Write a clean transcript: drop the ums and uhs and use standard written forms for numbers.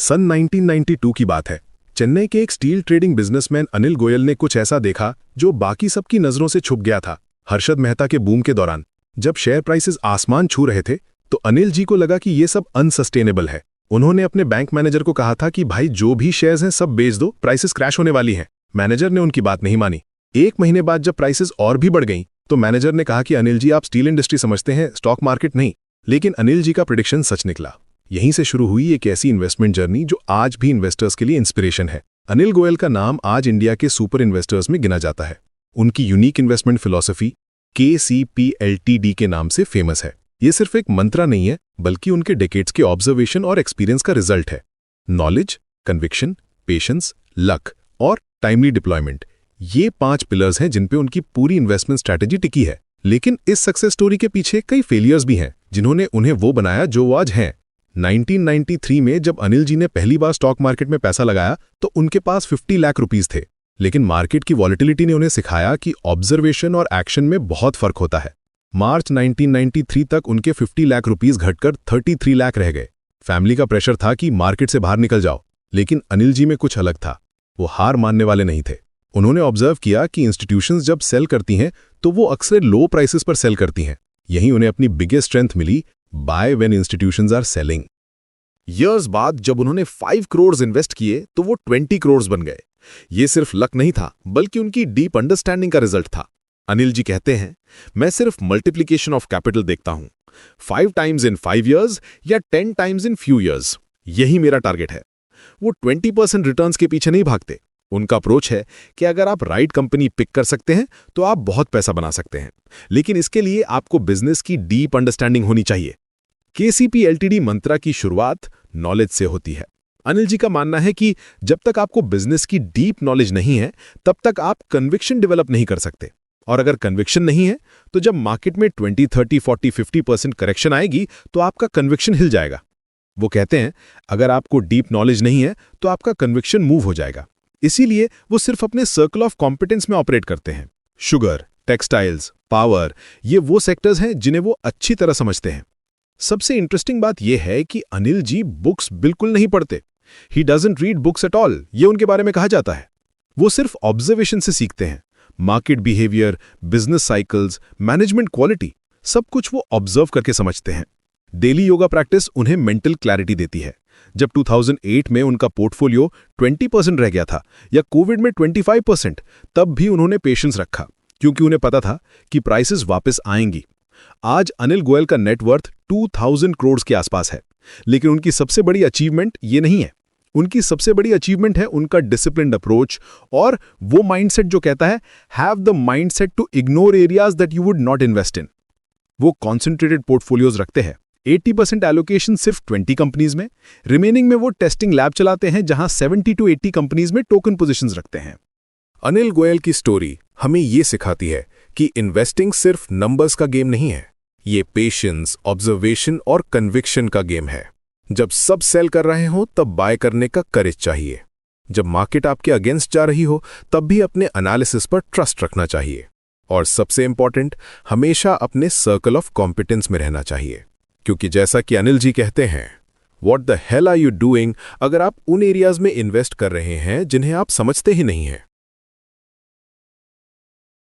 सन 1992 की बात है। चेन्नई के एक steel trading businessman Anil Goyal ने कुछ ऐसा देखा जो बाकी सबकी नजरों से छुप गया था। हर्षद मेहता के बूम के दौरान जब शेयर प्राइसेस आसमान छू रहे थे तो अनिल जी को लगा कि ये सब अनसस्टेनेबल है। उन्होंने अपने बैंक मैनेजर को कहा था कि भाई जो भी शेयर्स हैं सब बेच दो, प्राइसेस क्रैश होने वाली हैं। मैनेजर ने उनकी बात नहीं मानी। एक महीने बाद जब प्राइसेस और भी बढ़ गईं तो मैनेजर ने कहा कि अनिल जी आप स्टील इंडस्ट्री समझते हैं, स्टॉक मार्केट नहीं। लेकिन अनिल जी का प्रेडिक्शन सच निकला। यहीं से शुरू हुई एक ऐसी इन्वेस्टमेंट जर्नी जो आज भी इन्वेस्टर्स के लिए इंस्पिरेशन है। अनिल गोयल का नाम आज इंडिया के सुपर इन्वेस्टर्स में गिना जाता है। उनकी unique investment philosophy KCP LTD के नाम से फेमस है। ये सिर्फ एक मंत्रा नहीं है बल्कि उनके डेकेड्स के ऑब्जर्वेशन और एक्सपीरियंस का रिजल्ट है। नॉलेज, कन्विक्शन, पेशेंस, लक और टाइमली डिप्लॉयमेंट, ये 5 पिलर्स हैं जिन पे उनकी पूरी इन्वेस्टमेंट स्ट्रैटेजी टिकी है। लेकिन इस सक्सेस स्टोरी के पीछे कई फेलियर्स भी हैं जिन्होंने उन्हें वो बनाया जो वो आज हैं। 1993 में जब अनिल जी ने पहली बार स्टॉक मार्केट में पैसा लगाया तो उनके पास 50 लाख रुपीस थे। लेकिन मार्केट की वॉलेटिलिटी ने उन्हें सिखाया कि ऑब्जर्वेशन और एक्शन में बहुत फर्क होता है। मार्च 1993 तक उनके 50 लाख रुपीस घटकर 33 लाख रह गए। फैमिली का प्रेशर था कि मार्केट से बाहर निकल जाओ, लेकिन अनिल जी में कुछ अलग था। वो हार मानने वाले नहीं थे। उन्होंने ऑब्जर्व किया कि इंस्टीट्यूशंस जब सेल करती हैं तो वो अक्सर लो प्राइसेस पर सेल करती हैं। यहीं उन्हें अपनी बिगेस्ट स्ट्रेंथ मिली, buy when institutions are selling. Years बाद जब उन्होंने 5 करोड़ इन्वेस्ट किए तो वो 20 करोड़ बन गए। ये सिर्फ लक नहीं था बल्कि उनकी डीप अंडरस्टैंडिंग का रिजल्ट था। अनिल जी कहते हैं, मैं सिर्फ मल्टीप्लिकेशन ऑफ कैपिटल देखता हूं, 5 टाइम्स इन 5 ईयर्स या 10 टाइम्स इन फ्यू ईयर्स, यही मेरा टारगेट है। वो 20% रिटर्न्स के पीछे नहीं भागते। उनका अप्रोच है कि अगर आप राइट कंपनी पिक कर सकते हैं तो आप बहुत पैसा बना सकते हैं, लेकिन इसके लिए आपको बिजनेस की डीप अंडरस्टैंडिंग होनी चाहिए। KCP LTD मंत्रा की शुरुआत नॉलेज से होती है। अनिल जी का मानना है कि जब तक आपको बिजनेस की डीप नॉलेज नहीं है तब तक आप कन्विक्शन डेवलप नहीं कर सकते। और अगर कन्विक्शन नहीं है तो जब मार्केट में 20, 30, 40, 50% करेक्शन आएगी तो आपका कन्विक्शन हिल जाएगा। वो कहते हैं, अगर आपको डीप नॉलेज नहीं है तो आपका कन्विक्शन मूव हो जाएगा। इसीलिए वो सिर्फ अपने सर्कल ऑफ कॉम्पिटेंस में ऑपरेट करते हैं। शुगर, टेक्सटाइल्स, पावर, ये वो सेक्टर्स हैं जिन्हें वो अच्छी तरह समझते हैं। सबसे इंटरेस्टिंग बात यह है कि अनिल जी बुक्स बिल्कुल नहीं पढ़ते। He doesn't read books at all, ये उनके बारे में कहा जाता है। वो सिर्फ ऑब्जर्वेशन से सीखते हैं। Market behaviour, business cycles, management quality, सब कुछ वो ऑब्जर्व करके समझते हैं। डेली योगा प्रैक्टिस उन्हें मेंटल क्लैरिटी देती है। जब 2008 में उनका पोर्टफोलियो 20% रह गया था या कोविड में 25%, तब भी उन्होंने पेशेंस रखा क्योंकि उन्हें पता था कि प्राइसेस वापस आएंगी। आज अनिल गोयल का नेटवर्थ 2000 करोड़ के आसपास है, लेकिन उनकी सबसे बड़ी अचीवमेंट ये नहीं है। उनकी सबसे बड़ी अचीवमेंट है उनका डिसिप्लिन्ड अप्रोच और वो माइंडसेट जो कहता है, have the mindset to ignore areas that you would not invest in. वो कॉन्सेंट्रेटेड पोर्टफोलियोज रखते हैं। 80% एलोकेशन सिर्फ 20 कंपनीज में, रिमेनिंग में वो टेस्टिंग लैब चलाते हैं जहां 70 to 80 कंपनीज में टोकन पोजीशंस रखते हैं। अनिल गोयल की स्टोरी हमें ये सिखाती है कि इन्वेस्टिंग सिर्फ नंबर्स का गेम नहीं है, ये पेशेंस, ऑब्जर्वेशन और कन्विक्शन का गेम है। जब सब सेल कर रहे हो तब बाय करने का करेज चाहिए। जब मार्केट आपके अगेंस्ट जा रही हो तब भी अपने एनालिसिस पर ट्रस्ट रखना चाहिए। और सबसे इंपॉर्टेंट, हमेशा अपने सर्कल ऑफ कॉम्पिटेंस में रहना चाहिए, क्योंकि जैसा कि अनिल जी कहते हैं, what the hell are you doing, अगर आप उन एरियाज में इन्वेस्ट कर रहे हैं जिन्हें आप समझते ही नहीं हैं